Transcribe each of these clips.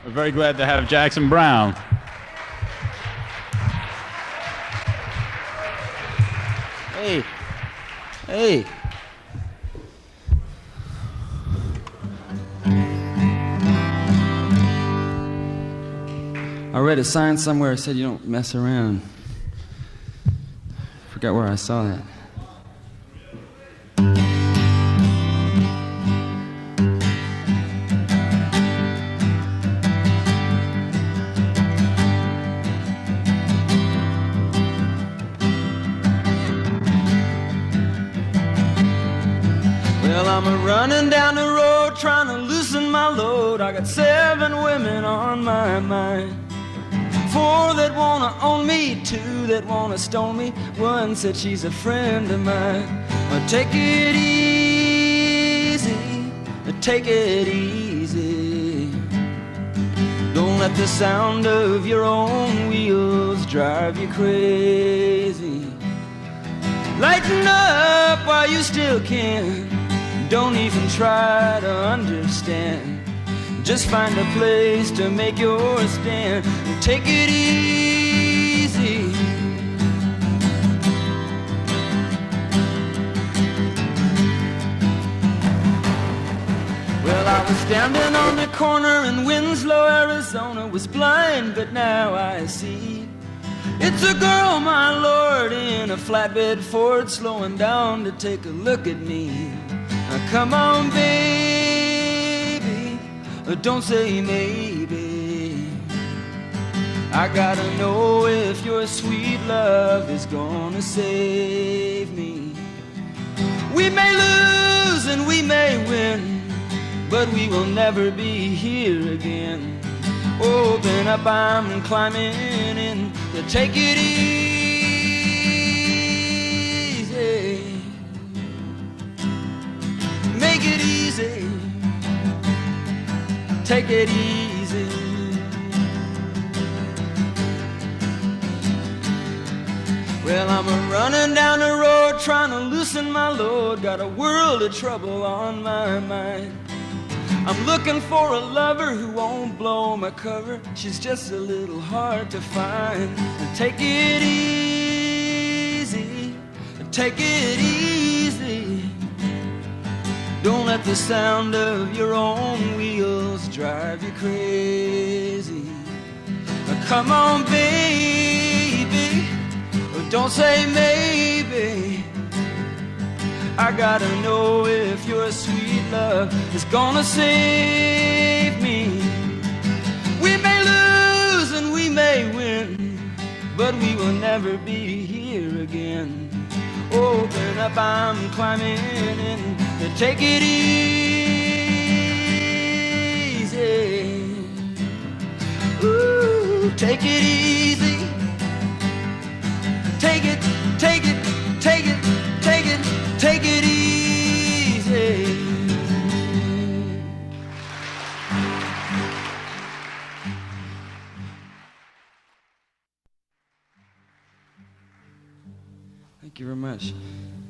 We're very glad to have Jackson Browne. Hey, hey. I read a sign somewhere that said you don't mess around. Forgot where I saw that. Well, I'm running down the road trying to loosen my load. I got 7 women on my mind. 4 that wanna own me, 2 that wanna stone me. 1 said she's a friend of mine. Take it easy, take it easy. Don't let the sound of your own wheels drive you crazy. Lighten up while you still can. Don't even try to understand. Just find a place to make your stand. Take it easy. Well, I was standing on the corner in Winslow, Arizona. Was blind, but now I see. It's a girl, my lord, in a flatbed Ford, slowing down to take a look at me. Now come on, baby, don't say maybe. I gotta know if your sweet love is gonna save me. We may lose and we may win, but we will never be here again. Open up, I'm climbing in. Take it easy. Make it easy. Take it easy. Well, I'm running down the road trying to loosen my load. Got a world of trouble on my mind. I'm looking for a lover who won't blow my cover. She's just a little hard to find. Take it easy. Take it easy. Don't let the sound of your own wheels drive you crazy. Come on, baby, don't say maybe. I gotta know if your sweet love is gonna save me. We may lose and we may win, but we will never be here again. Open up, I'm climbing in. Take it easy. Ooh, take it easy. Take it, take it, take it, take it, take it easy. Thank you very much.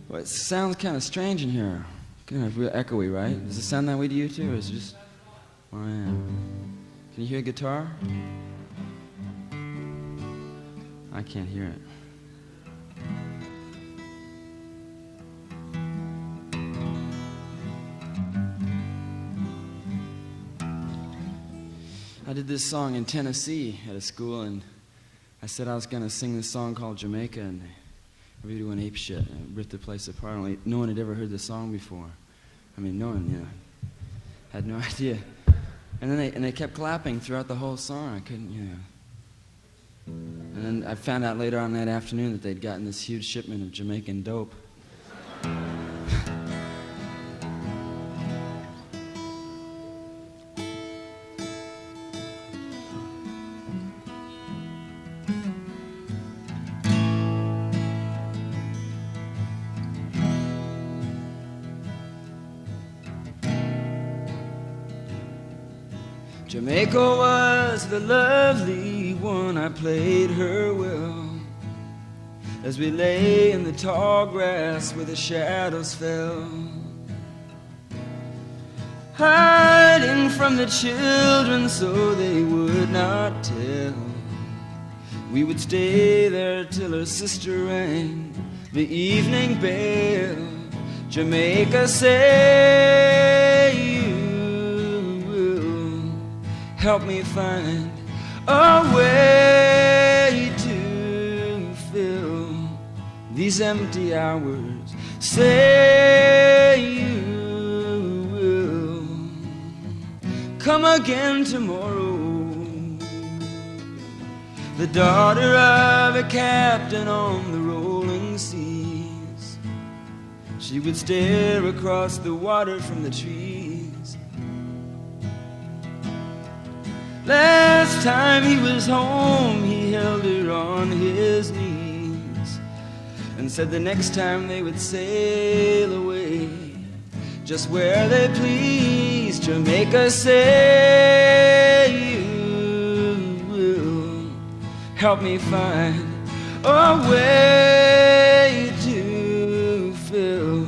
Well, it sounds kind of strange in here. Kind of real echoey, right? Does it sound that way to you too, or is it just where I am? Can you hear a guitar? I can't hear it. I did this song in Tennessee at a school, and I said I was going to sing this song called Jamaica, and everybody went ape shit. I ripped the place apart. No one had ever heard this song before. I mean, no one, had no idea. And then they kept clapping throughout the whole song. I couldn't, And then I found out later on that afternoon that they'd gotten this huge shipment of Jamaican dope. Jamaica was the lovely one, I played her well. As we lay in the tall grass where the shadows fell, hiding from the children so they would not tell. We would stay there till her sister rang the evening bell. Jamaica, say you will help me find a way to fill these empty hours. Say you will come again tomorrow. The daughter of a captain on the rolling seas, she would stare across the water from the trees. Last time he was home, he held her on his knees and said the next time they would sail away, just where they please. Jamaica, say you will help me find a way to fill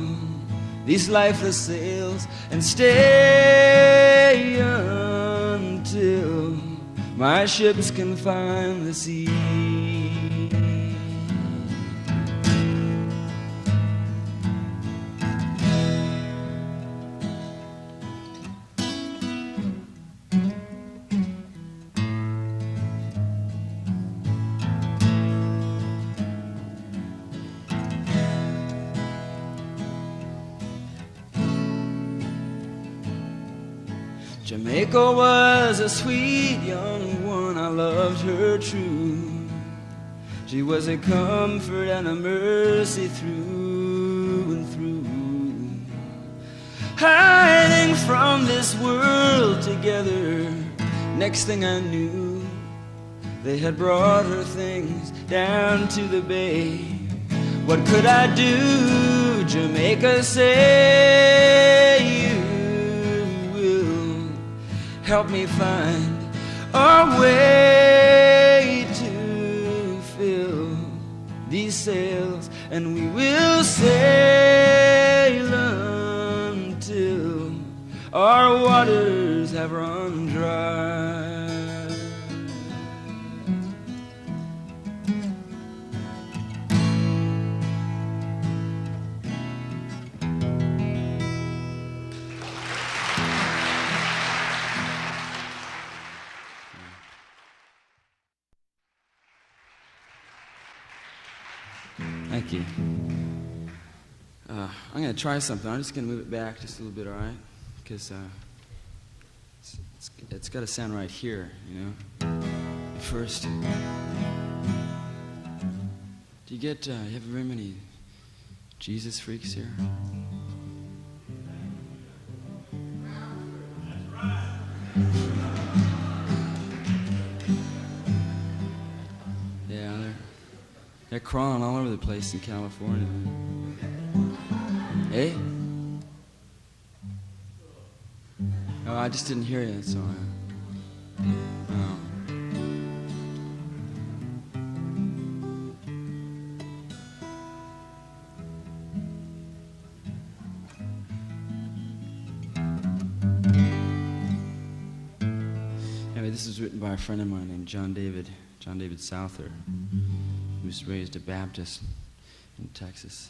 these lifeless sails and stay until my ships can find the sea. Jamaica was a sweet young one, I loved her true. She was a comfort and a mercy through and through. Hiding from this world together, next thing I knew, they had brought her things down to the bay. What could I do? Jamaica, say you help me find a way to fill these sails, and we will sail until our waters have run dry. Thank you. I'm going to try something. I'm just going to move it back just a little bit, all right? Because it's got to sound right here, you know? First, do you have very many Jesus freaks here? They're crawling all over the place in California. Hey? Oh, I just didn't hear you, so oh. Anyway, this was written by a friend of mine named John David Souther, who was raised a Baptist in Texas.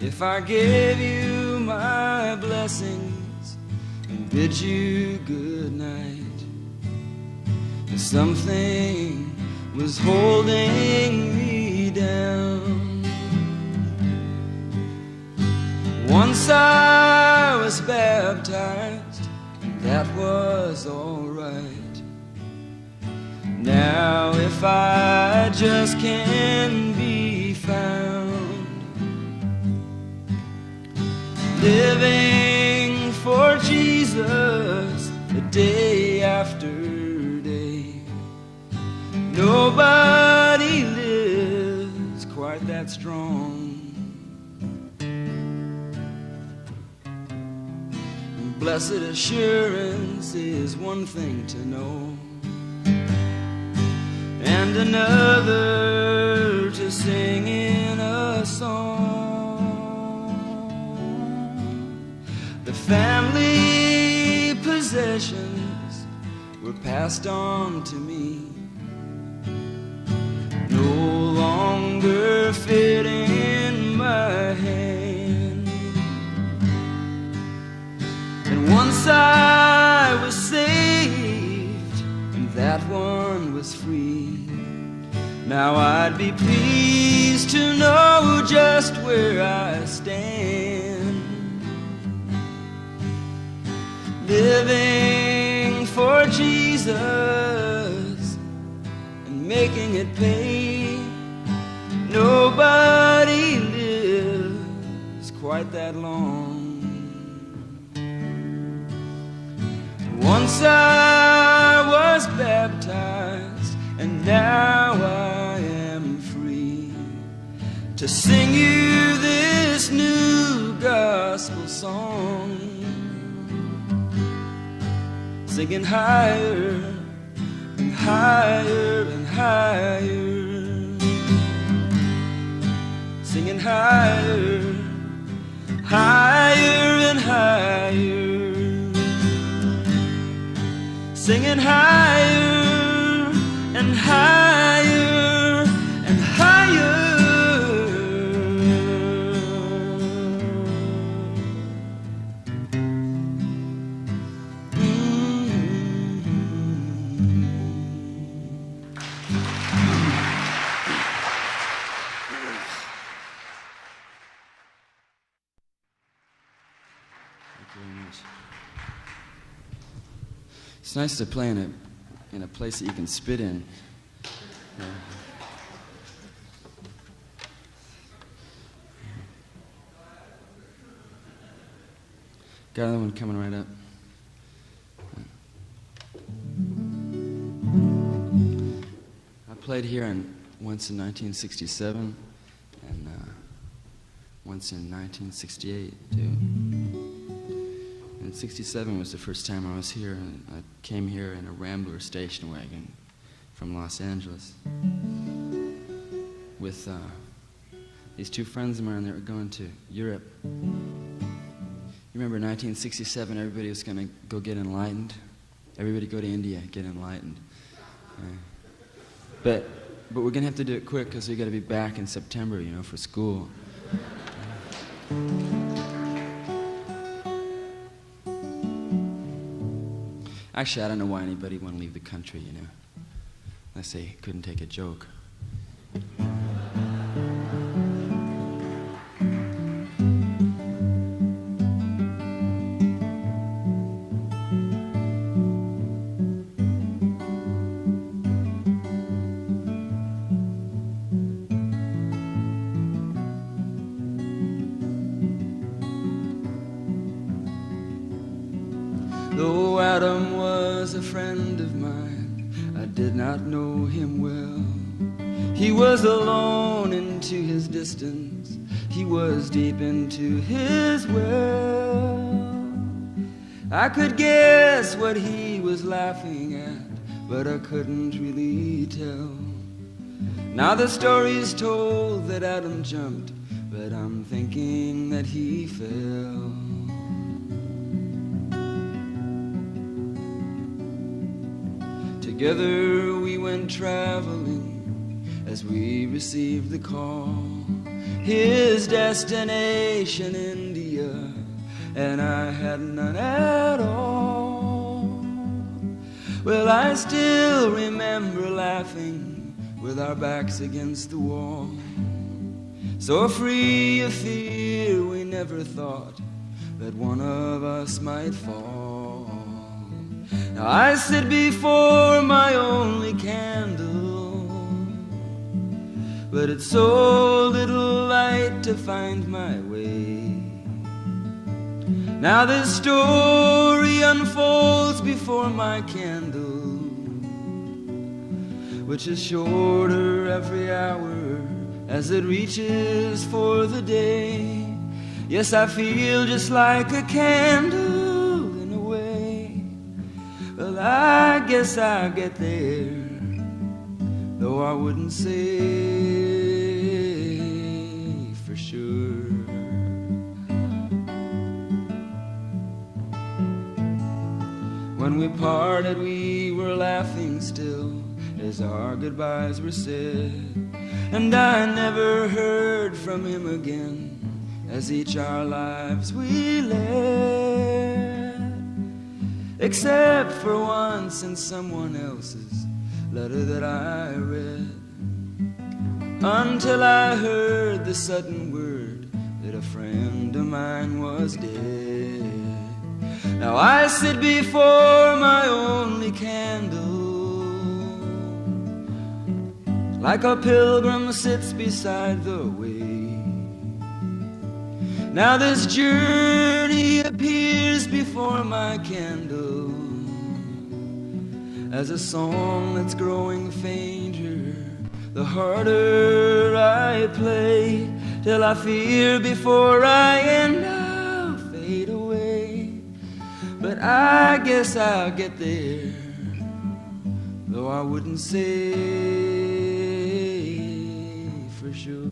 If I gave you my blessings and bid you good night, something was holding me down. Once I was baptized, and that was all right. Now if I just can be found living for Jesus the day after day, nobody lives quite that strong. blessed assurance is one thing to know, and another to sing in a song. The family possessions were passed on to me, no longer fit in my hand. And once I was saved, and that one was free, now I'd be pleased to know just where I stand, living for Jesus and making it pay. Nobody lives quite that long. Once I was baptized, and now I am free to sing you this new gospel song, singing higher and higher and higher, singing higher, higher and higher, singing higher and higher and higher. It's nice to play in a place that you can spit in. Yeah. Got another one coming right up. I played here once in 1967 and once in 1968 too. And 67 was the first time I was here, and I came here in a Rambler station wagon from Los Angeles with these two friends of mine that were going to Europe. You remember 1967, everybody was going to go get enlightened. Everybody go to India, get enlightened. But we're going to have to do it quick because we got to be back in September, you know, for school. Actually, I don't know why anybody would want to leave the country, you know, unless they couldn't take a joke. Though Adam was a friend of mine, I did not know him well. He was alone into his distance, he was deep into his well. I could guess what he was laughing at, but I couldn't really tell. Now the story's told that Adam jumped, but I'm thinking that he fell. Together we went traveling as we received the call. His destination, India, and I had none at all. Well, I still remember laughing with our backs against the wall, so free of fear we never thought that one of us might fall. Now I sit before my only candle, but it's so little light to find my way. Now this story unfolds before my candle, which is shorter every hour as it reaches for the day. Yes, I feel just like a candle in a guess I'll get there, though I wouldn't say for sure. When we parted, we were laughing still as our goodbyes were said, and I never heard from him again as each our lives we led, except for once in someone else's letter that I read, until I heard the sudden word that a friend of mine was dead. Now I sit before my only candle, like a pilgrim sits beside the way. Now this journey appears before my candle as a song that's growing fainter the harder I play, till I fear before I end I'll fade away. But I guess I'll get there, though I wouldn't say for sure.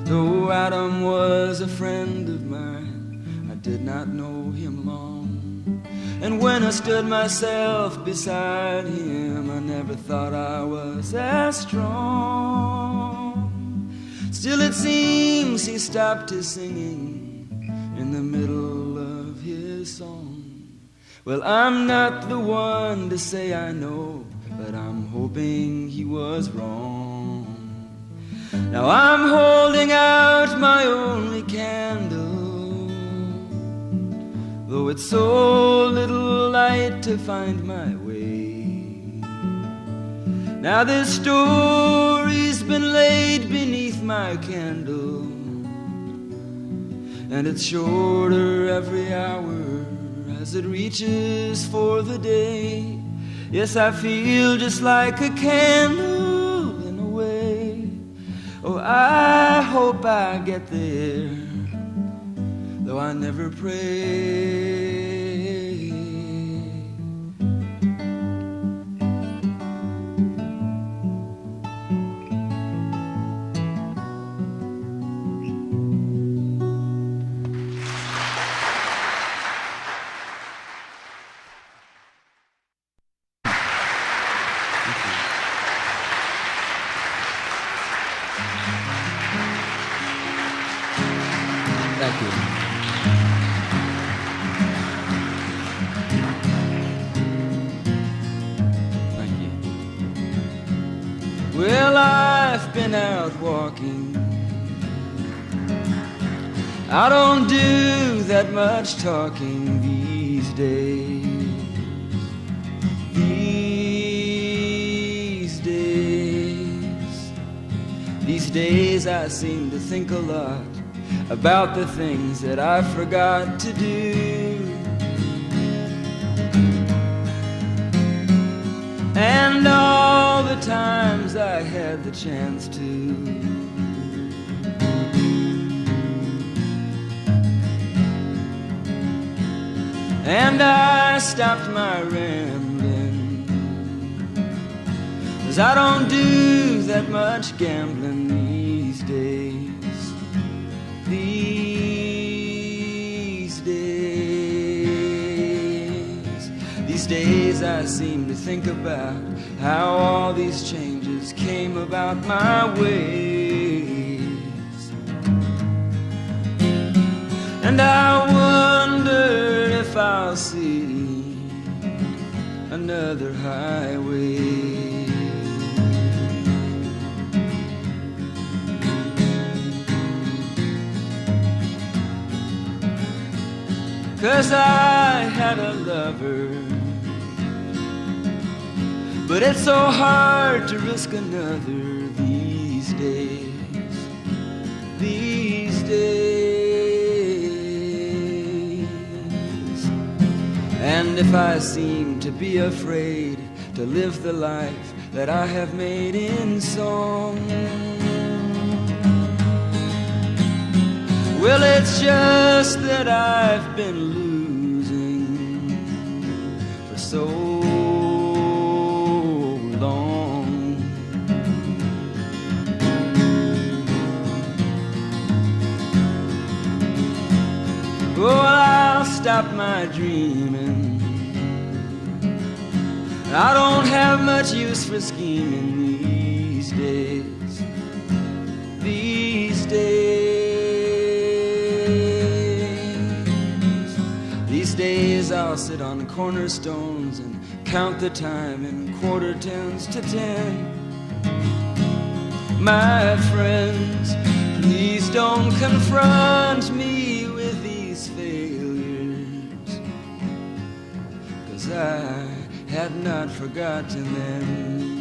Though Adam was a friend of mine, I did not know him long, and when I stood myself beside him, I never thought I was as strong. Still it seems he stopped his singing in the middle of his song. Well, I'm not the one to say I know, but I'm hoping he was wrong. Now I'm holding out my only candle, though it's so little light to find my way. Now this story's been laid beneath my candle, and it's shorter every hour as it reaches for the day. Yes, I feel just like a candle in a way. Oh, I hope I get there, though I never pray. Thank you. Thank you. Well, I've been out walking. I don't do that much talking these days. These days I seem to think a lot about the things that I forgot to do, and all the times I had the chance to. And I stopped my rambling, 'cause I don't do that much gambling these days. These days I seem to think about how all these changes came about my ways, and I wonder if I'll see another highway. 'Cause I had a lover, but it's so hard to risk another these days, these days. And if I seem to be afraid to live the life that I have made in song, Well, it's just that I've been losing for so long. Oh, I'll stop my dreaming. I don't have much use for scheming these days. These days I'll sit on cornerstones and count the time in quarter tens to 10. My friends, please don't confront me with these failures, 'cause I had not forgotten them.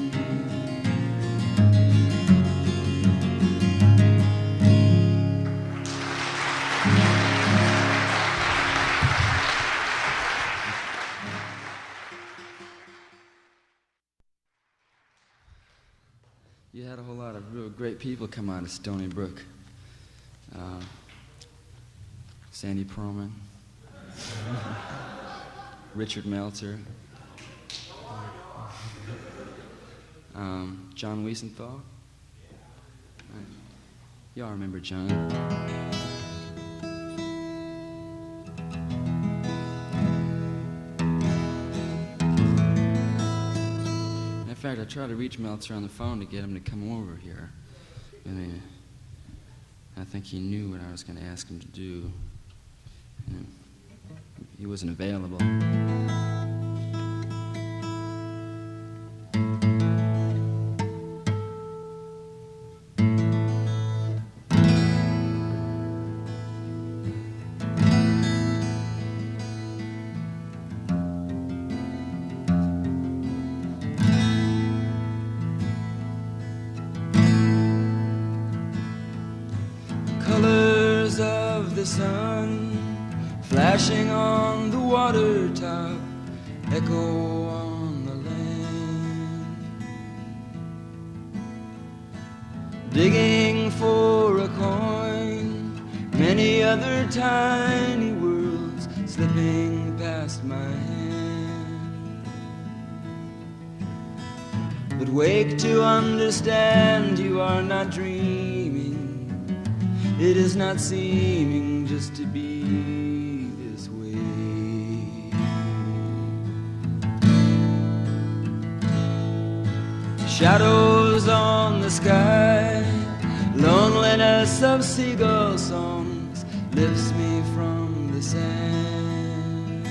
You had a whole lot of real great people come out of Stony Brook. Sandy Perlman, Richard Meltzer, John Wiesenthal. Y'all remember John? In fact, I tried to reach Meltzer on the phone to get him to come over here. And I think he knew what I was going to ask him to do. And he wasn't available. Colors of the sun flashing on the water top, echo on the land, digging for a coin, many other tiny worlds slipping past my hand. But wake to understand you are not dreaming. It is not seeming just to be this way. Shadows on the sky, loneliness of seagull songs lifts me from the sand.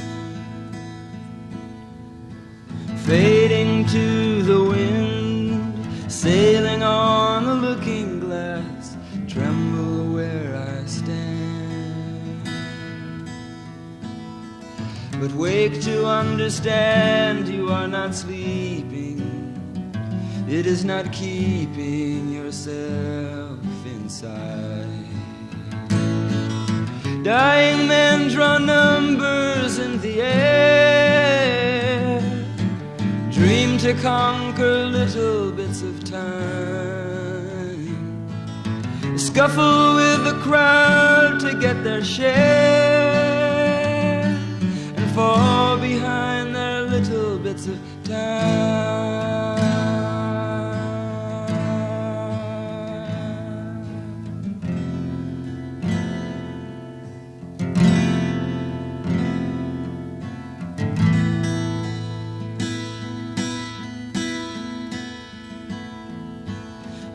Fading to the wind, sailing on a looking glass, tremble where I stand. But wake to understand you are not sleeping. It is not keeping yourself inside. Dying men draw numbers in the air, dream to conquer little bits of time, scuffle with the crowd to get their share, and fall behind their little bits of time.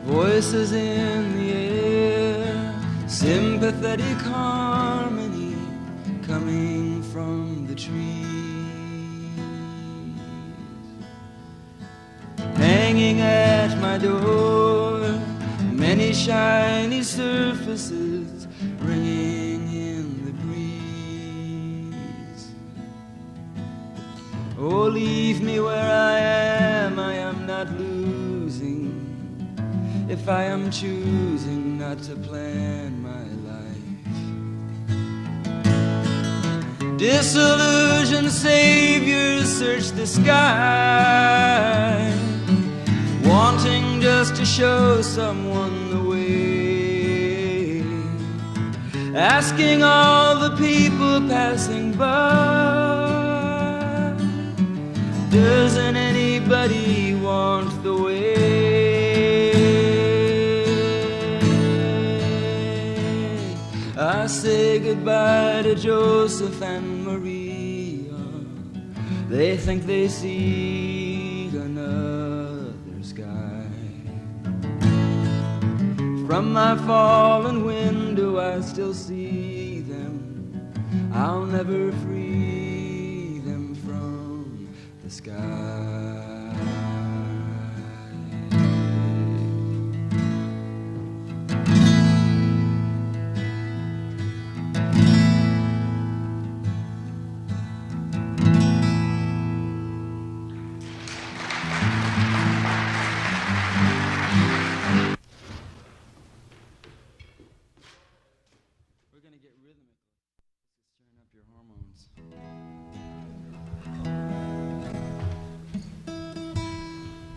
Voices in the air, sympathetic harmony coming from the trees, hanging at my door, many shiny surfaces ringing in the breeze. Oh, leave me where I am not losing. If I am choosing not to plan my life, disillusioned saviors search the sky, wanting just to show someone the way. asking all the people passing by, doesn't anybody want the way? I say goodbye to Joseph and Maria. They think they see another sky. From my fallen window I still see them. I'll never free them from the sky.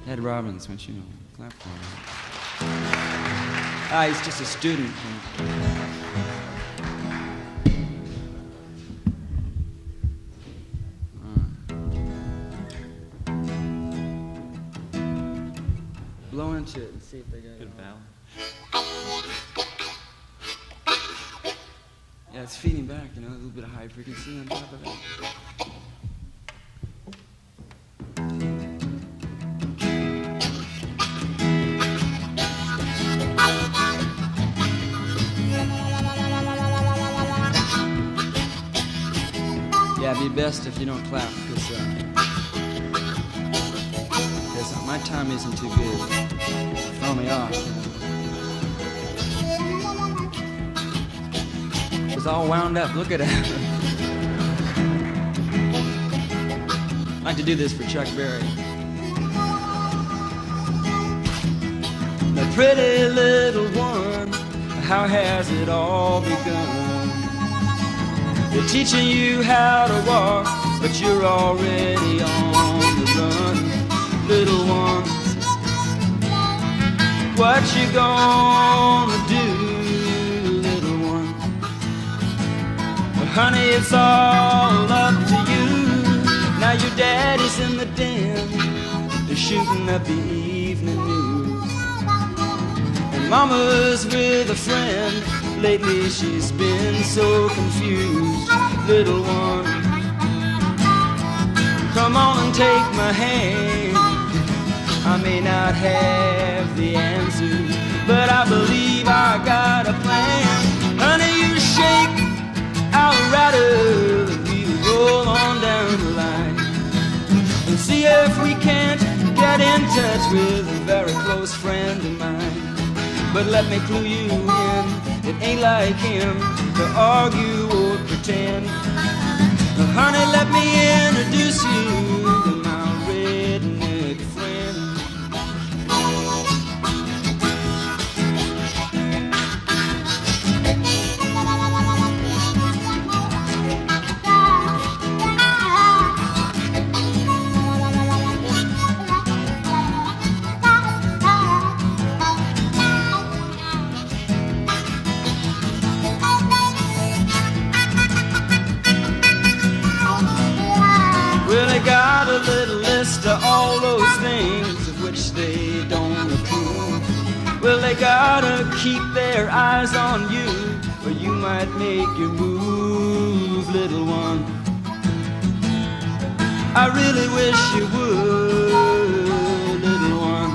Ed Robbins, once you know, clap for him. Ah, he's just a student. Blow into it and see if they got good balance. Yeah, it's feeding back, you know, a little bit of high frequency on top of it. Yeah, it'd be best if you don't clap, because my time isn't too good. Throw me off. It's all wound up. Look at it. I'd like to do this for Chuck Berry. The pretty little one, how has it all begun? They're teaching you how to walk, but you're already on the run. Little one, what you gonna do, little one? Well, honey, it's all up to you. Now your daddy's in the den, they're shooting up the evening news. And mama's with a friend, lately she's been so confused. Little one, come on and take my hand. I may not have the answers, but I believe I got a plan. Honey, you shake, I'll rattle, and we'll roll on down the line and see if we can't get in touch with a very close friend of mine. But let me clue you in, it ain't like him to argue or pretend. Honey, let me introduce you to my redneck friend. Well, they got a little list of all those things of which they don't approve. Well, they gotta keep their eyes on you, or you might make your move, little one. I really wish you would, little one.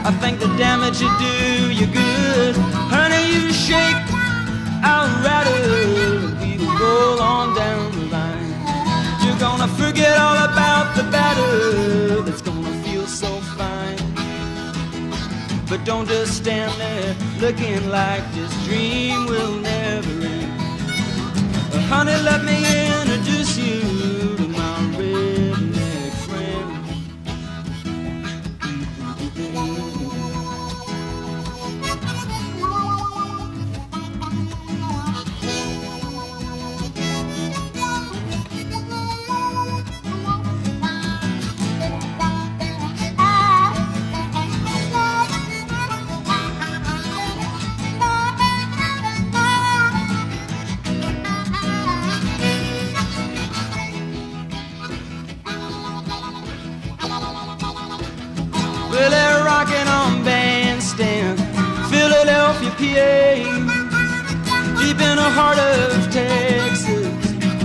I think the damage you do you good. Honey, you shake, I'll rattle, and we'll roll on down the line. You're gonna forget all about the battle, that's gonna feel so fine. But don't just stand there looking like this dream will never end. Honey, let me introduce you to my redneck friend. PA, deep in the heart of Texas,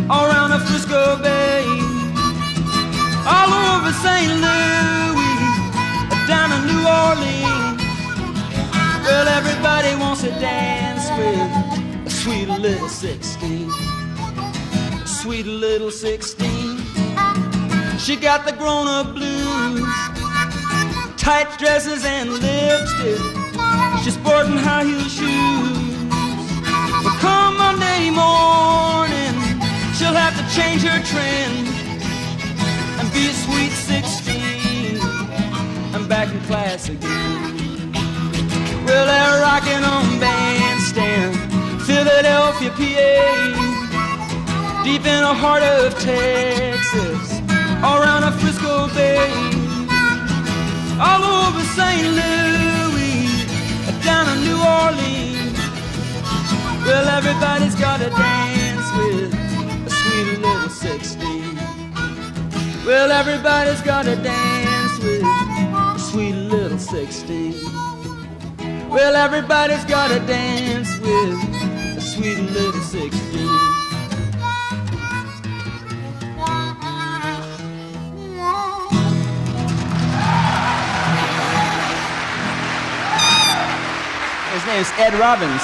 all around the Frisco Bay, all over St. Louis, down to New Orleans. Well, everybody wants to dance with a sweet little 16, sweet little 16. She got the grown-up blues, tight dresses and lipstick. She's sporting high-heel shoes. But come Monday morning, she'll have to change her trend and be a sweet 16. I'm back in class again. Well, they're rocking on Bandstand, Philadelphia, PA, deep in the heart of Texas, all around the Frisco Bay, all over St. Louis, down to New Orleans. Well, everybody's got to dance with a sweet little 16. Well, everybody's got to dance with a sweet little 16. Well, everybody's got to dance with a sweet little 16. His name's Ed Robbins.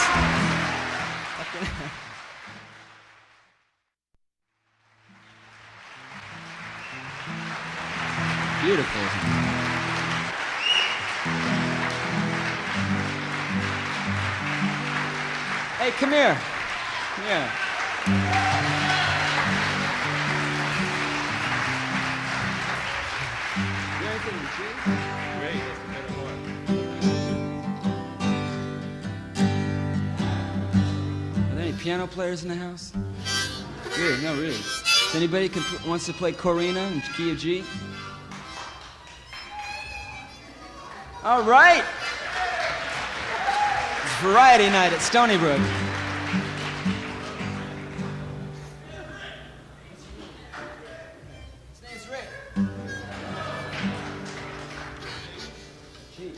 Beautiful. Hey, come here. Come here. You got anything to chew? Great, that's a better one. Are there any piano players in the house? Really? No, really. Does anybody wants to play Corina in key of G? All right. It's variety night at Stony Brook. His name's Rick. Gee.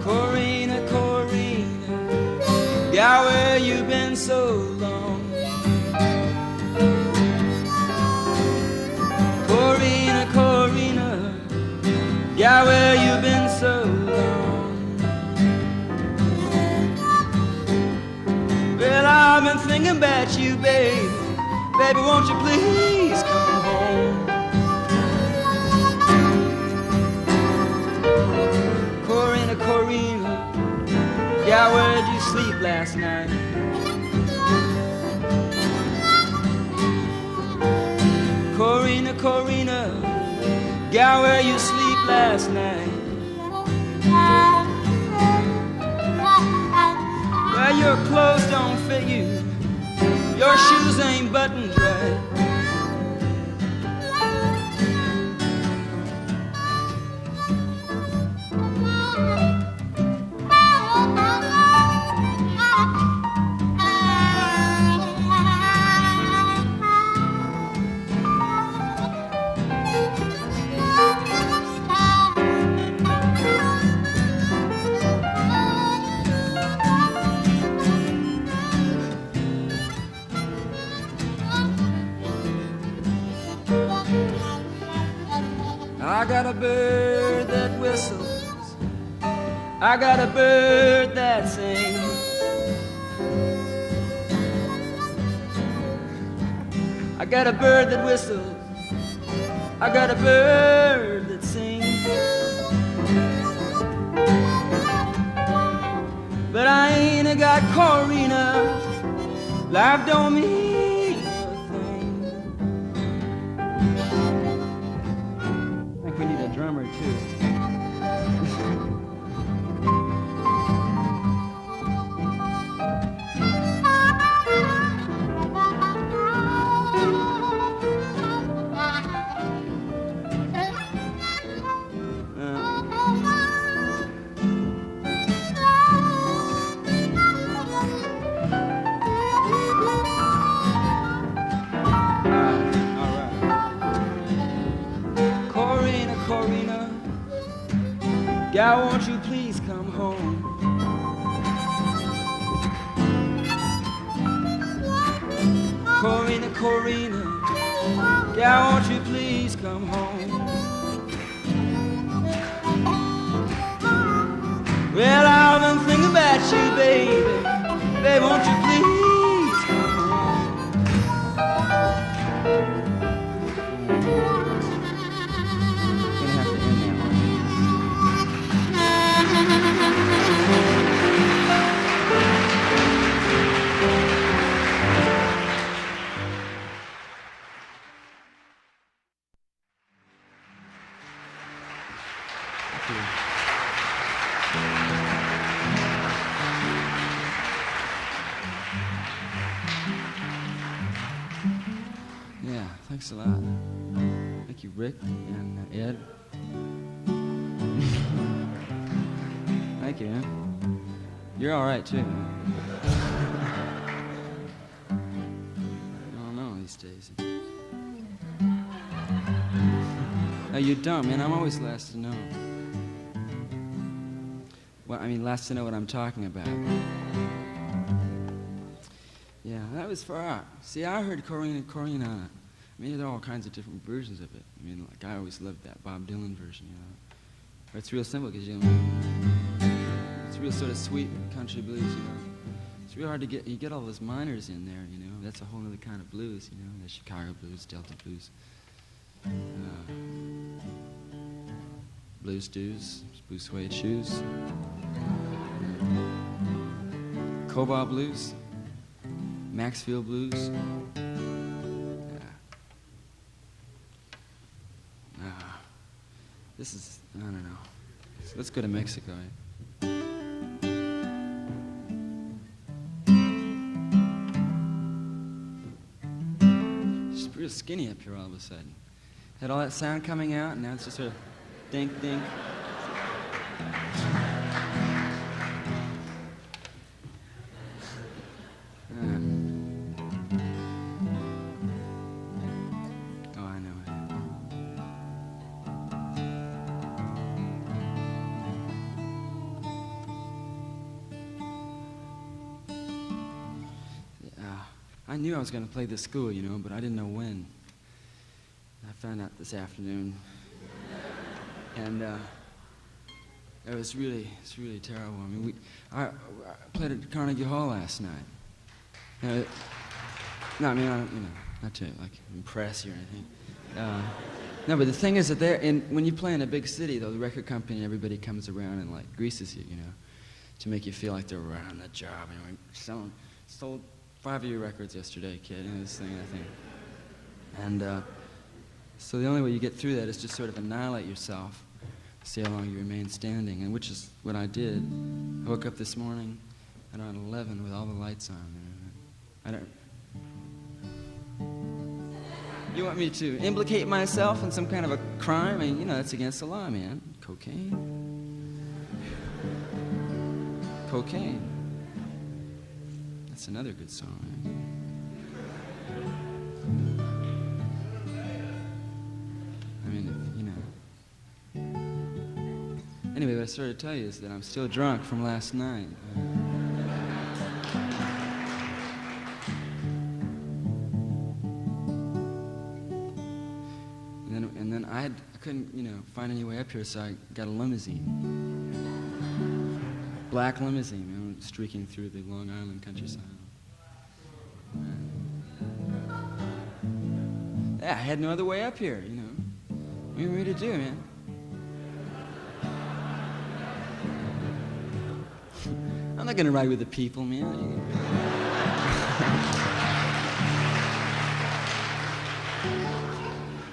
Corina, Corina, yeah, where you been so long? Corina, Corina, yeah, where you been so long? Well, I've been thinking about you, baby. Baby, won't you please come home? Corina, Corina, yeah, where'd you sleep last night? Corina, Corina, yeah, where you sleep last night? Well, your clothes don't fit you, your shoes ain't buttoned right. I got a bird that whistles, I got a bird that sings. I got a bird that whistles, I got a bird that sings. But I ain't got Corina, life don't mean a thing. I think we need a drummer too. Yeah, won't you please come home? Corina, Corina, yeah, won't you please come home? Well, I've been thinking about you, baby. Baby, won't you please come home? Gonna have to end that one. Yeah, thanks a lot. Thank you, Rick and Ed. Thank you, man. You're all right, too. I don't know these days. No, you don't, man. I'm always last to know. Well, I mean, last to know what I'm talking about. Yeah, that was for art. See, I heard Corina Corina. I mean, there are all kinds of different versions of it. I mean, like, I always loved that Bob Dylan version, you know. It's real simple, because, you know, it's real sort of sweet country blues, you know. It's real hard to get, you get all those minors in there, you know. That's a whole other kind of blues, you know. The Chicago blues, Delta blues. Blue stews, blue suede shoes. Cobalt blues. Maxfield blues. This is, I don't know. So let's go to Mexico. It's real skinny up here all of a sudden. Had all that sound coming out, and now it's just sort of dink, dink. I knew I was going to play this school, you know, but I didn't know when. I found out this afternoon. And it's really terrible. I mean, I played at Carnegie Hall last night. No, I mean, not to like impress you or anything. No, but the thing is that when you play in a big city, though, the record company and everybody comes around and like greases you, you know, to make you feel like they're around the job. You know, sold 5 of your records yesterday, kid, you know, this thing, that thing. And so the only way you get through that is just sort of annihilate yourself, see how long you remain standing, and which is what I did. I woke up this morning at around 11 with all the lights on. I don't... You want me to implicate myself in some kind of a crime? I mean, you know, that's against the law, man. Cocaine. Cocaine. That's another good song, man. I mean, you know. Anyway, what I started to tell you is that I'm still drunk from last night. And then I couldn't, you know, find any way up here, so I got a limousine. Black limousine, you know, streaking through the Long Island countryside. Yeah, I had no other way up here, you know. What do you want me to do, man? I'm not gonna ride with the people, man.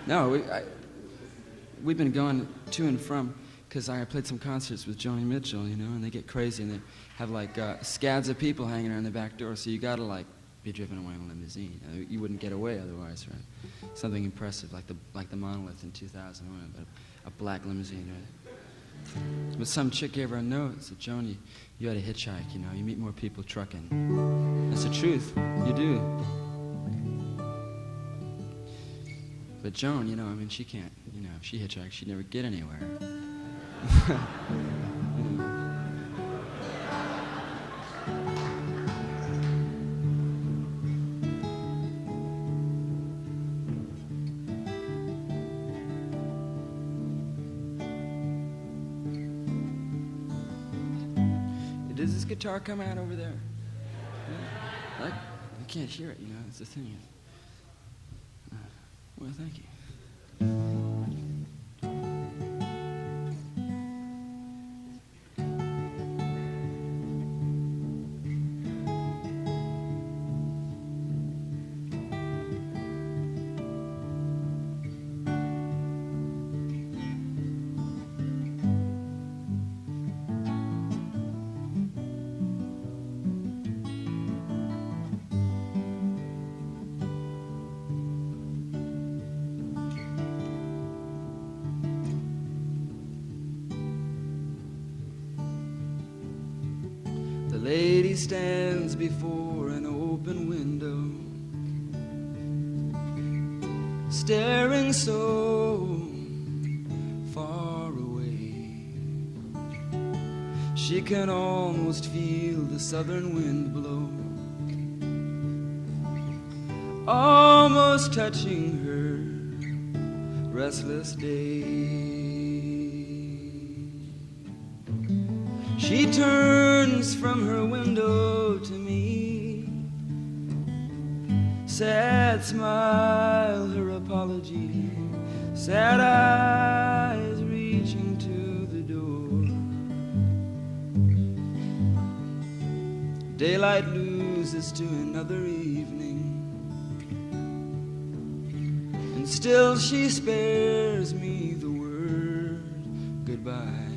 No, we've been going to and from, because I played some concerts with Joni Mitchell, you know, and they get crazy, and they have like scads of people hanging around the back door, so you gotta like be driven away in a limousine. You wouldn't get away otherwise, right? Something impressive, like the Monolith in 2001, but a black limousine, right? But some chick gave her a note, said, Joni, you ought to hitchhike, you know, you meet more people trucking. That's the truth, you do. But Joan, you know, I mean, she can't, you know, if she hitchhiked, she'd never get anywhere. Does this guitar come out over there? Yeah. I can't hear it, you know, that's the thing. Well, thank you. The lady stands before an open window, staring so far away. She can almost feel the southern wind blow, almost touching her restless day. She turns from her window to me, sad smile, her apology, sad eyes reaching to the door. Daylight loses to another evening, and still she spares me the word goodbye,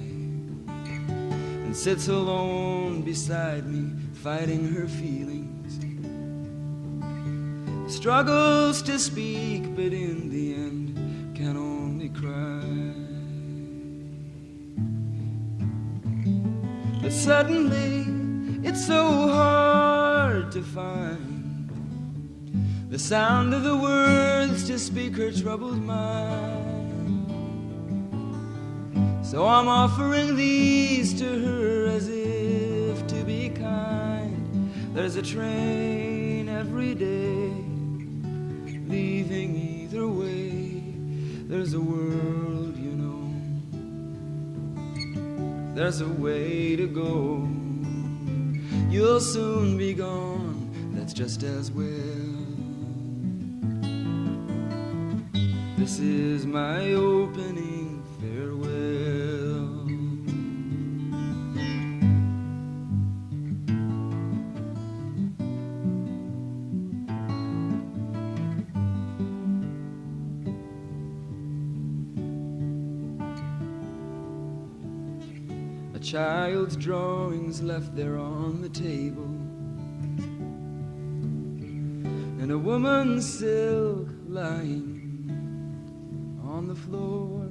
and sits alone beside me, fighting her feelings, struggles to speak, but in the end can only cry. But suddenly it's so hard to find the sound of the words to speak her troubled mind. So I'm offering these to her as if to be kind. There's a train every day leaving either way. There's a world, you know, there's a way to go. You'll soon be gone, that's just as well. This is my opening farewell. A child's drawings left there on the table, and a woman's silk lying on the floor,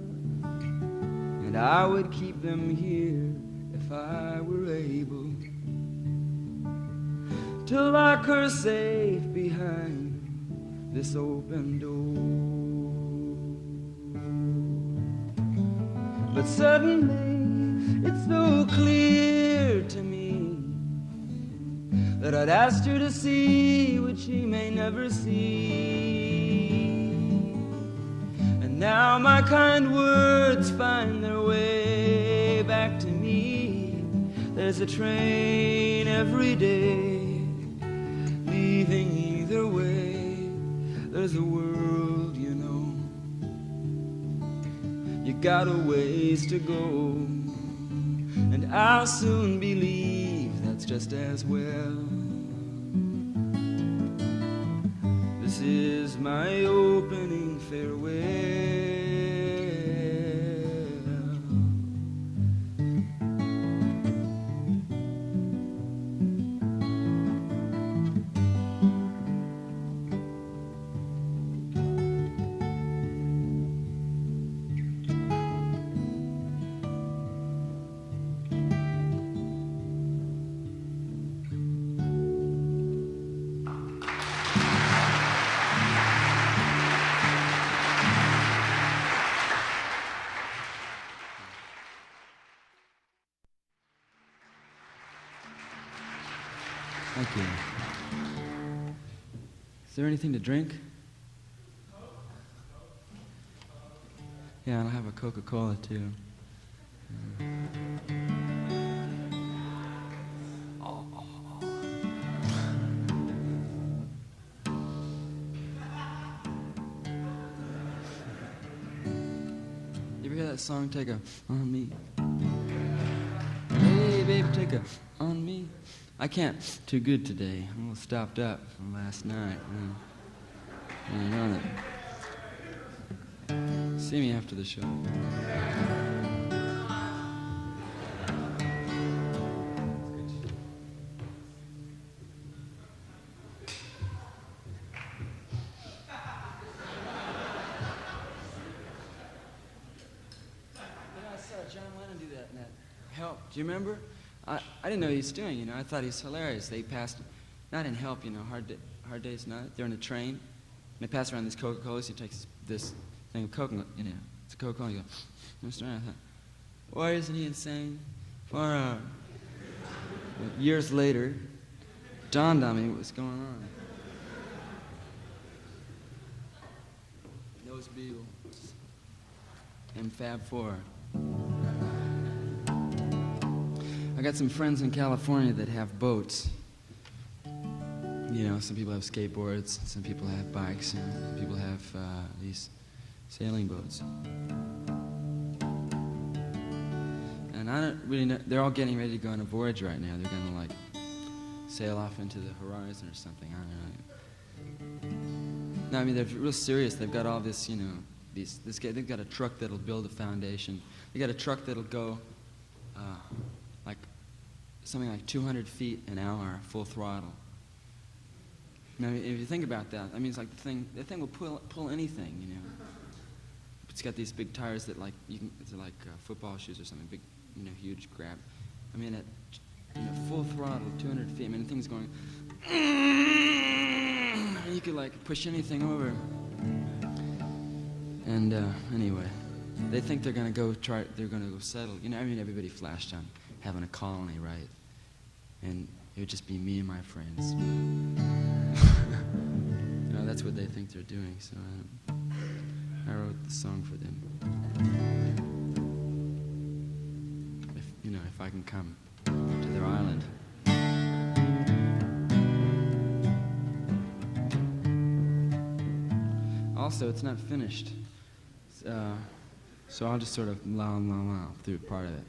and I would keep them here if I were able to lock her safe behind this open door. But suddenly it's so clear to me that I'd asked her to see what she may never see. And now my kind words find their way back to me. There's a train every day leaving either way. There's a world, you know, you got a ways to go, and I'll soon believe that's just as well. This is my opening farewell. Thank you. Is there anything to drink? Yeah, I'll have a Coca-Cola too. You ever hear that song, Take a On Me? Hey, baby, take a on me. I can't. Too good today. I'm a little stopped up from last night. You know that. See me after the show. I saw John Lennon do that in that Help. Do you remember? I didn't know he was doing, you know. I thought he was hilarious. They passed, not in Help, you know, Hard Day's Night. They're in a train, and they pass around this Coca-Cola. So he takes this thing of Coca-Cola, you know. It's a Coca-Cola. You go, Mr. I thought, why isn't he insane? Far out. But years later, dawned on me what was going on. Those Beatles and Fab Four. I got some friends in California that have boats. You know, some people have skateboards, some people have bikes, and some people have these sailing boats. And I don't really know, they're all getting ready to go on a voyage right now. They're gonna like sail off into the horizon or something, I don't know. No, I mean, they're real serious. They've got all this, you know, they've got a truck that'll build a foundation. They got a truck that'll go like something like 200 feet an hour, full throttle. Now, if you think about that, I mean, it's like the thing will pull anything, you know. It's got these big tires that, like, it's like football shoes or something, big, you know, huge grab. I mean, at full throttle, 200 feet. I mean, the thing's going. You could like push anything over. And anyway, they think they're gonna go settle. You know, I mean, everybody flashed on having a colony, right? And it would just be me and my friends. You know, that's what they think they're doing. So I wrote the song for them. If I can come to their island. Also, it's not finished. So I'll just sort of la through part of it.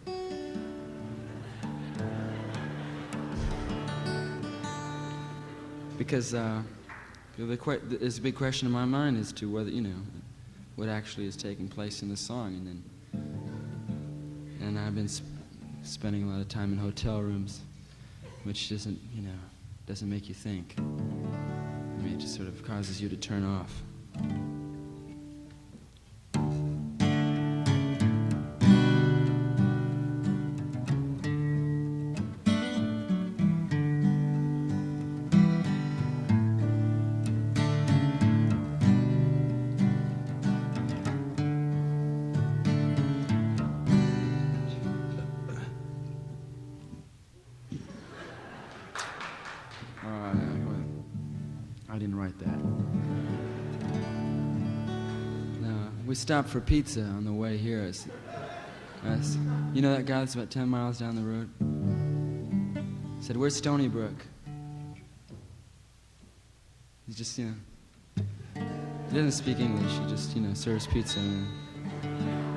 Because there's a big question in my mind as to whether, you know, what actually is taking place in the song. And I've been spending a lot of time in hotel rooms, which doesn't make you think. I mean, it just sort of causes you to turn off. I didn't write that. No, we stopped for pizza on the way here. You know that guy that's about 10 miles down the road? Said, "Where's Stony Brook?" He just, he doesn't speak English. He just, serves pizza.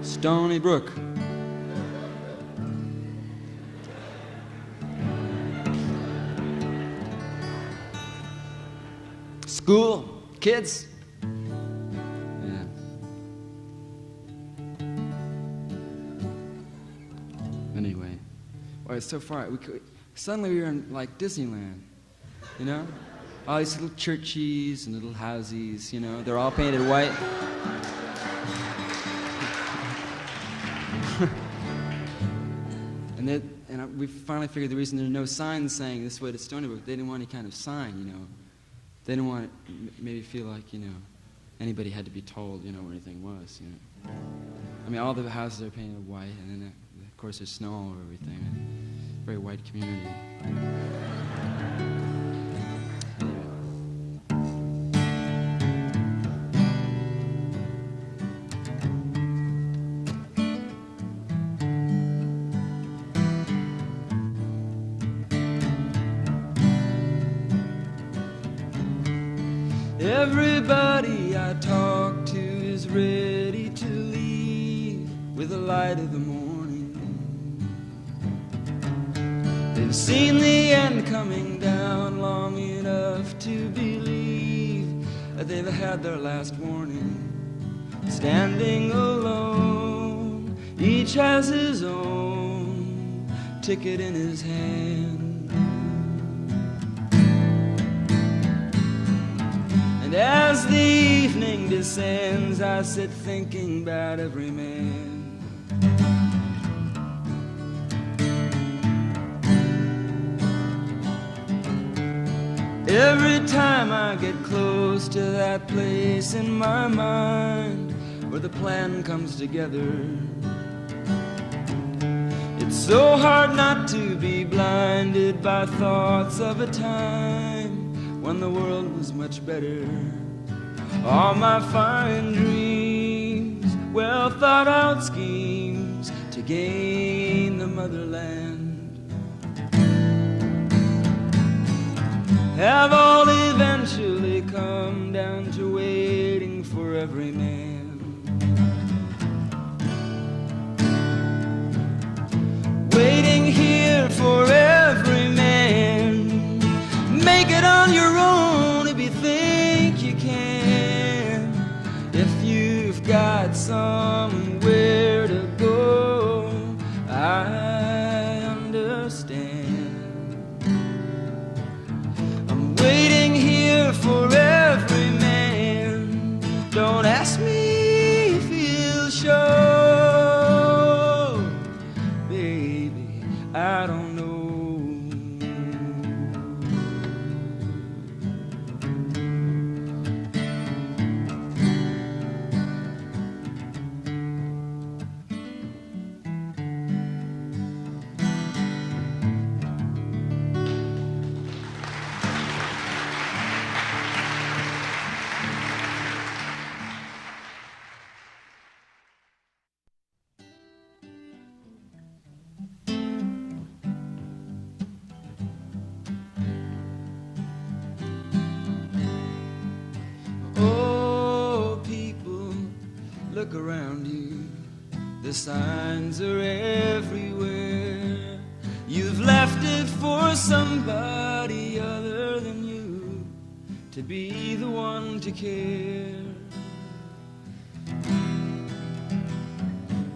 Stony Brook. School, kids. Yeah. Anyway, it's so far. Suddenly we were in like Disneyland, you know? All these little churchies and little housies, you know? They're all painted white. And we finally figured the reason there's no sign saying this way to Stony Brook, they didn't want any kind of sign, you know? They didn't want to maybe feel like, anybody had to be told, where anything was, I mean, all the houses are painted white, and then, of course, there's snow all over everything. Very white community. Everybody I talk to is ready to leave with the light of the morning. They've seen the end coming down long enough to believe that they've had their last warning. Standing alone, each has his own ticket in his hand. And as the evening descends, I sit thinking about every man. Every time I get close to that place in my mind where the plan comes together, it's so hard not to be blinded by thoughts of a time when the world was much better. All my fine dreams, well thought out schemes to gain the motherland have all eventually come down to waiting for every man. Waiting here for every man. Make it on your own if you think you can. If you've got somewhere to go, I understand. Waiting here for every man. Don't ask me if he'll show. Baby, I don't know. Look around you, the signs are everywhere. You've left it for somebody other than you to be the one to care.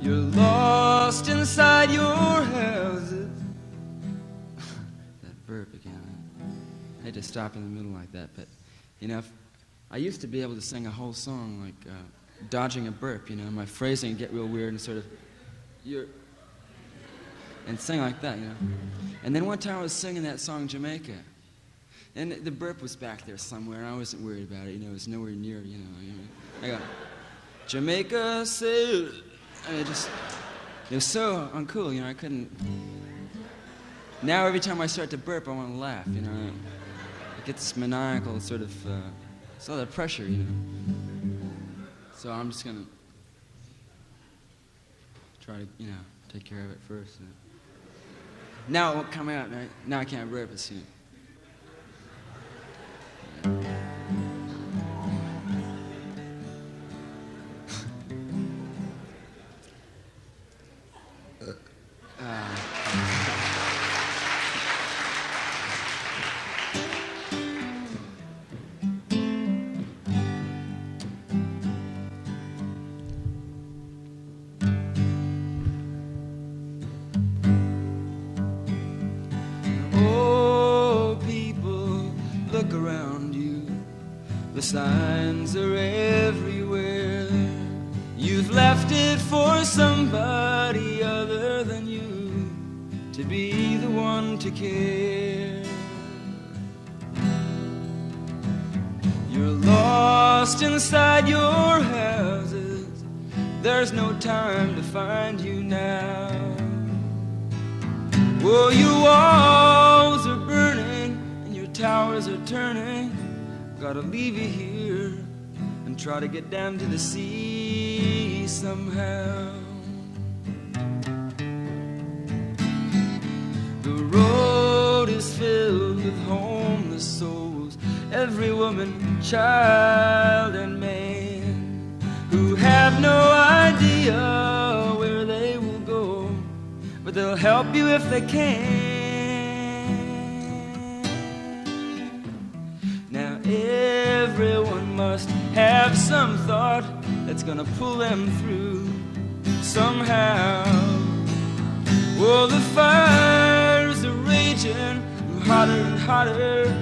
You're lost inside your houses. That burp again. I had to stop in the middle like that, but you know, I used to be able to sing a whole song like dodging a burp, you know, my phrasing would get real weird and sort of, and sing like that, you know. And then one time I was singing that song, Jamaica, and the burp was back there somewhere, and I wasn't worried about it, you know, it was nowhere near, you know. I go, Jamaica, say, it was so uncool, you know, I couldn't. Now every time I start to burp, I want to laugh, you know. It gets maniacal, sort of, it's all that pressure, you know. So I'm just gonna try to, you know, take care of it first. You know. Now it won't come out, right? Now I can't burp it soon. Signs are everywhere. You've left it for somebody other than you to be the one to care. You're lost inside your houses. There's no time to find you now. Oh, your walls are burning and your towers are turning. Gotta leave you here and try to get down to the sea somehow. The road is filled with homeless souls. every woman, child, and man who have no idea where they will go, but they'll help you if they can. Now everyone must have some thought that's gonna pull them through somehow. Well, the fires are raging hotter and hotter,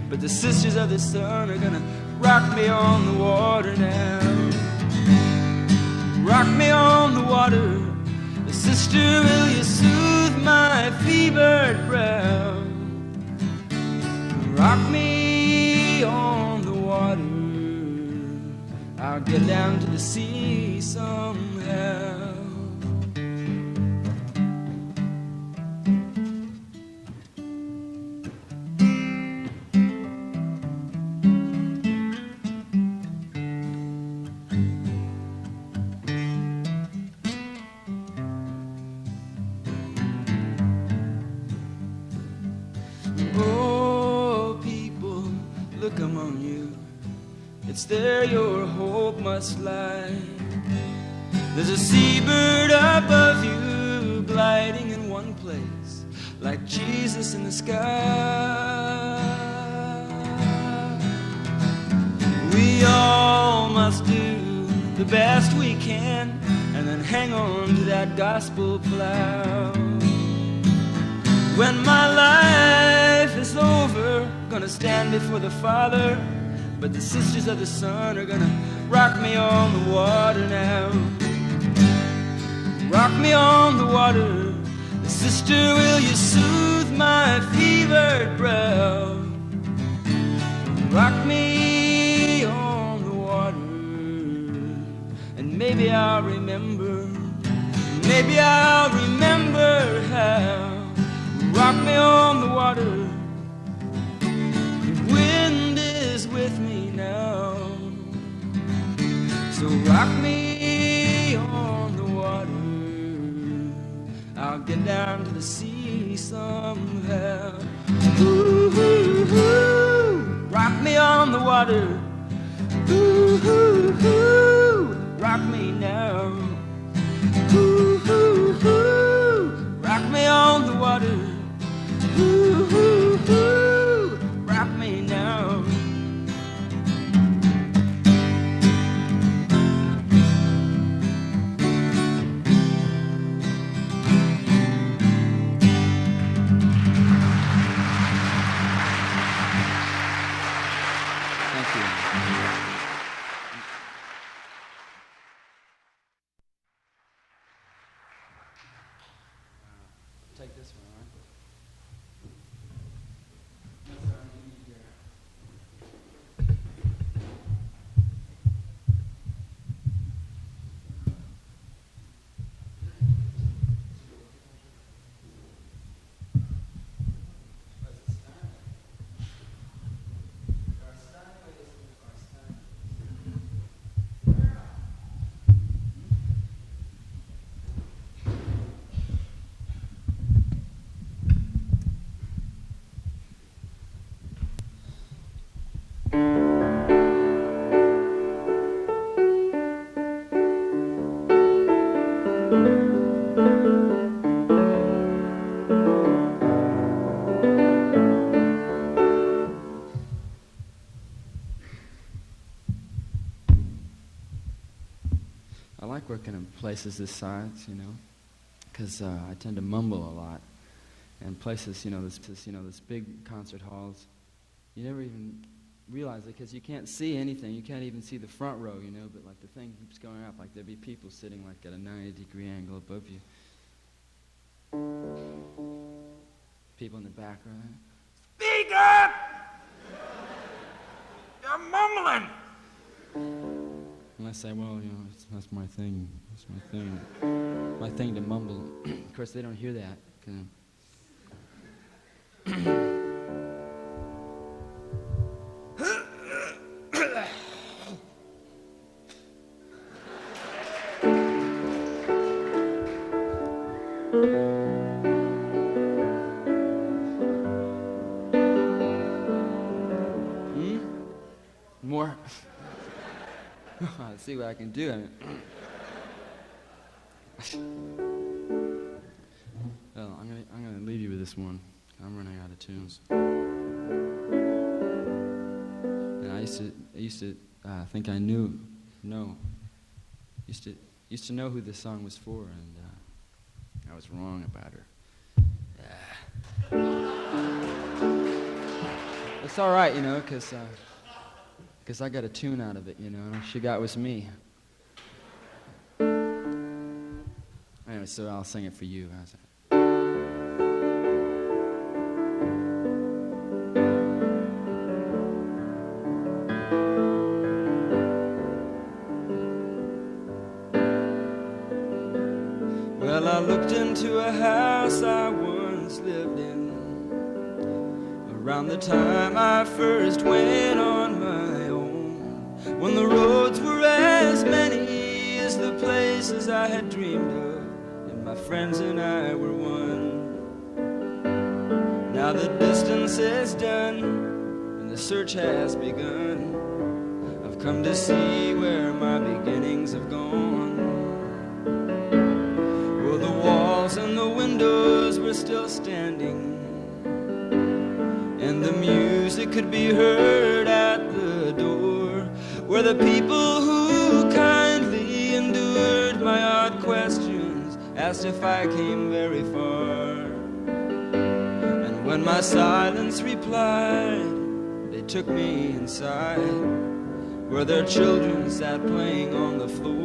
but the sisters of the sun are gonna rock me on the water now. Rock me on the water, sister, will you soothe my fevered brow? Rock me on the water, I'll get down to the sea somehow. Among you, it's there your hope must lie. There's a seabird above you, gliding in one place, like Jesus in the sky. We all must do the best we can, and then hang on to that gospel plow. When my life is over, gonna stand before the Father, but the sisters of the sun are gonna rock me on the water now. Rock me on the water, sister, will you soothe my fevered brow? Rock me on the water, and maybe I'll remember how. Rock me on the water, the wind is with me now. So rock me on the water, I'll get down to the sea somehow. Ooh, ooh, ooh. Rock me on the water, ooh, ooh, ooh. Rock me now. Ooh, ooh, ooh. Rock me on the water, ooh, ooh, ooh, rock me now. Thank you. Take this one, all right? I like working in places this size, you know, because I tend to mumble a lot. And places, this big concert halls, you never even realize it because you can't see anything. You can't even see the front row, you know, but like the thing keeps going up, like there'd be people sitting like at a 90-degree angle above you. People in the background. Speak up! You're mumbling! And I say, well, you know, that's my thing. That's my thing. My thing to mumble. Of course, they don't hear that. more. Let's see what I can do. Well, I'm gonna leave you with this one. I'm running out of tunes. And I used to think I used to know who this song was for, and I was wrong about her. It's all right, you know, because I got a tune out of it, you know, and all she got was me. Anyway, so I'll sing it for you. How's that? Well, I looked into a house I once lived in around the time I first went on my own, when the roads were as many as the places I had dreamed of, and my friends and I were one. Now the distance is done and the search has begun. I've come to see where my beginnings have gone. Well, the walls and the windows were still standing, and the music could be heard at the door, where the people who kindly endured my odd questions asked if I came very far. And when my silence replied, they took me inside, where their children sat playing on the floor.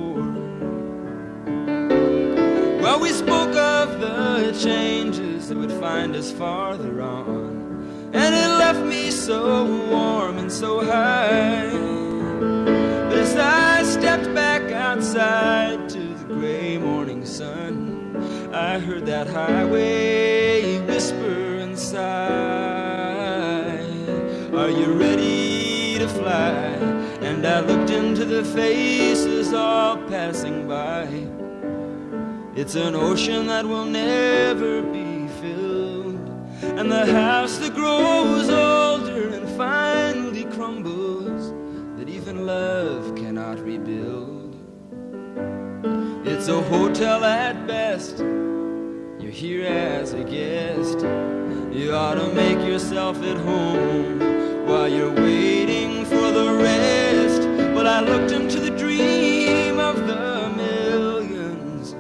Well, we spoke of the changes that would find us farther on, and it left me so warm and so high. But as I stepped back outside to the gray morning sun, I heard that highway whisper and sigh, are you ready to fly? And I looked into the faces all passing by. It's an ocean that will never be filled, and the house that grows older and finally crumbles, that even love cannot rebuild. It's a hotel at best, you're here as a guest. You ought to make yourself at home while you're waiting for the rest. Well, I looked into the dream of the millions,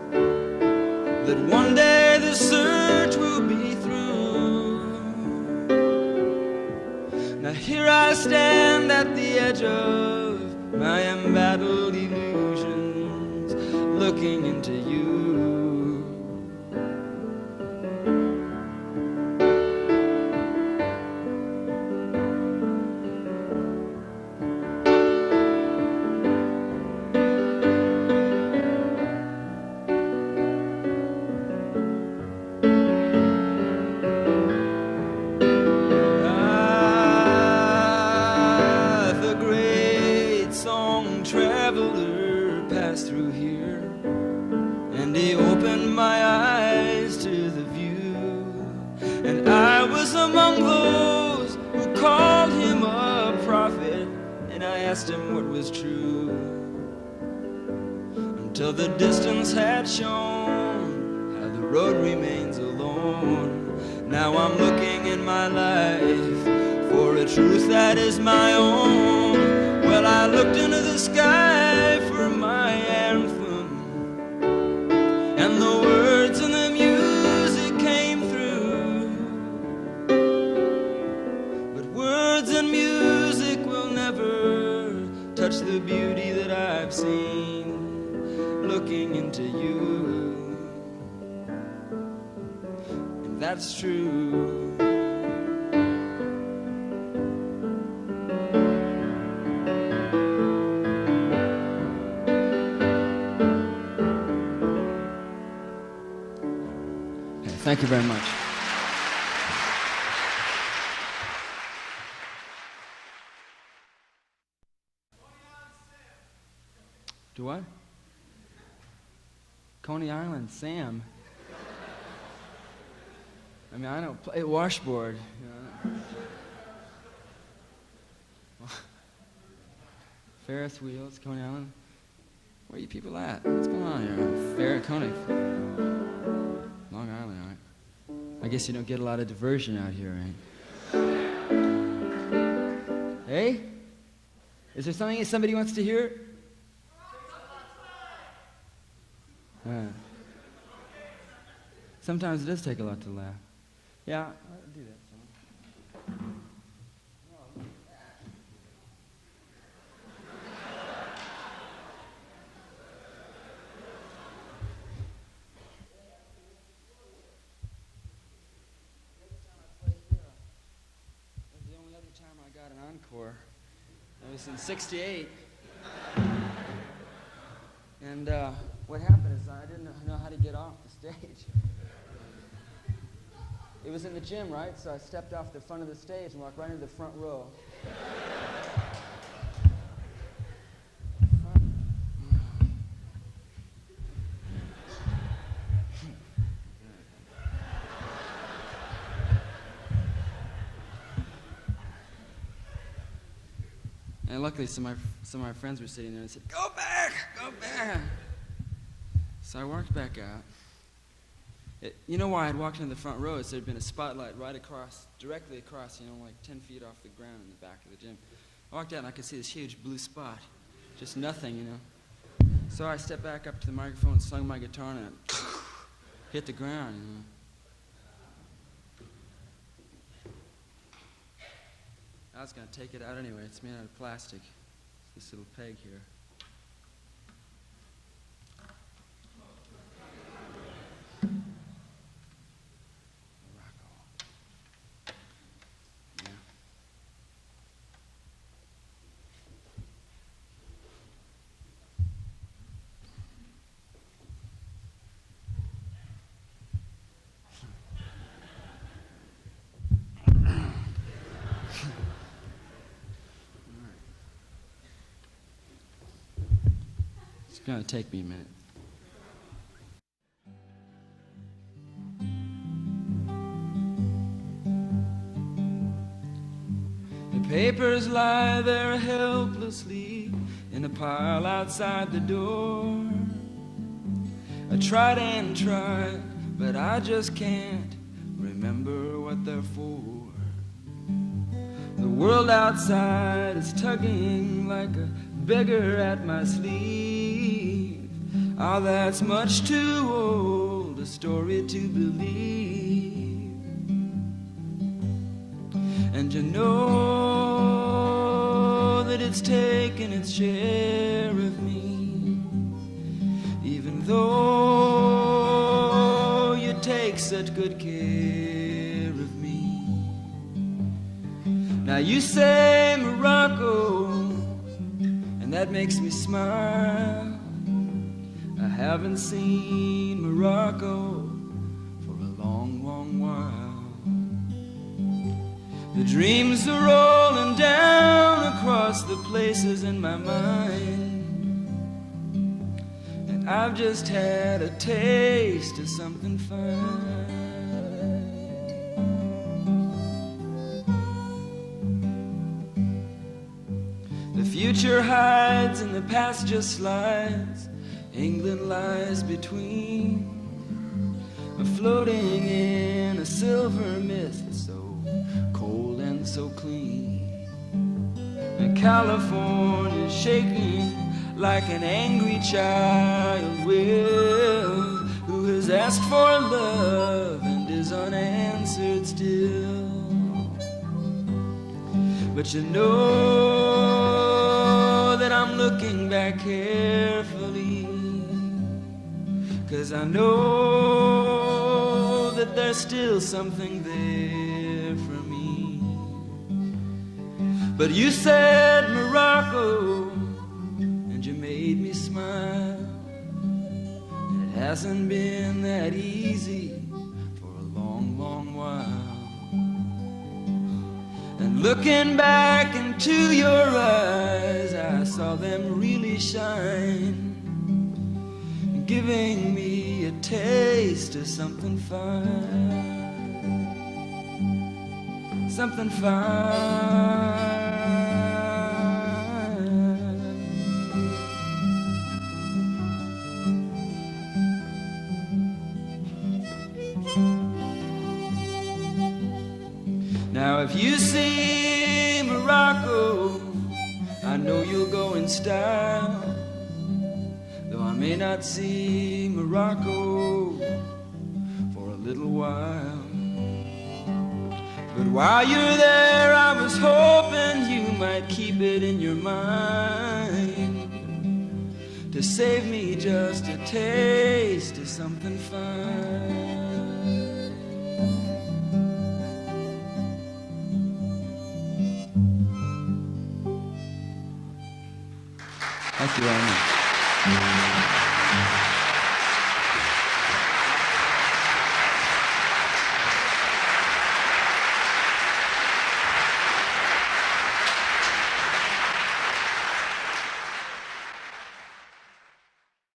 that one day the search will be through. Now here I stand at the edge of my embattled illusions, looking into you. Asked him what was true, until the distance had shown how the road remains alone. Now I'm looking in my life for a truth that is my own. Well, I looked into the sky for my anthem, and the words and the music came through. But words and music will never touch the beauty that I've seen looking into you. And that's true. Okay, thank you very much. Do what? Coney Island, Sam. I mean, I don't play washboard. You know. Ferris wheels, Coney Island. Where are you people at? What's going on here? Coney. Long Island, all right. I guess you don't get a lot of diversion out here, right? Hey? Is there something somebody wants to hear? Sometimes it does take a lot to laugh. Yeah, I'll do that. Encore. It was in '68. And what happened is I didn't know how to get off the stage. It was in the gym, right? So I stepped off the front of the stage and walked right into the front row. And luckily, some of my friends were sitting there and said, "Go back, go back." So I walked back out. You know why I'd walked into the front row is there'd been a spotlight right across, directly across, like 10 feet off the ground in the back of the gym. I walked out and I could see this huge blue spot, just nothing, So I stepped back up to the microphone and slung my guitar and it hit the ground, I was going to take it out anyway. It's made out of plastic. It's this little peg here. It's going to take me a minute. The papers lie there helplessly in a pile outside the door. I tried and tried, but I just can't remember what they're for. The world outside is tugging like a beggar at my sleeve. Oh, that's much too old a story to believe. And you know that it's taken its share of me, even though you take such good care of me. Now you say Morocco, and that makes me smile. I haven't seen Morocco for a long, long while. The dreams are rolling down across the places in my mind, and I've just had a taste of something fine. The future hides and the past just slides. England lies between, floating in a silver mist, so cold and so clean. And California's shaking like an angry child will, who has asked for love and is unanswered still. But you know that I'm looking back carefully, 'cause I know that there's still something there for me. But you said Morocco, and you made me smile. And it hasn't been that easy for a long, long while. And looking back into your eyes, I saw them really shine, giving me a taste of something fine, something fine. if you see Morocco, I know you'll go in style. Though I may not see Morocco for a little while. But while you're there, I was hoping you might keep it in your mind to save me just a taste of something fine. Thank you very much.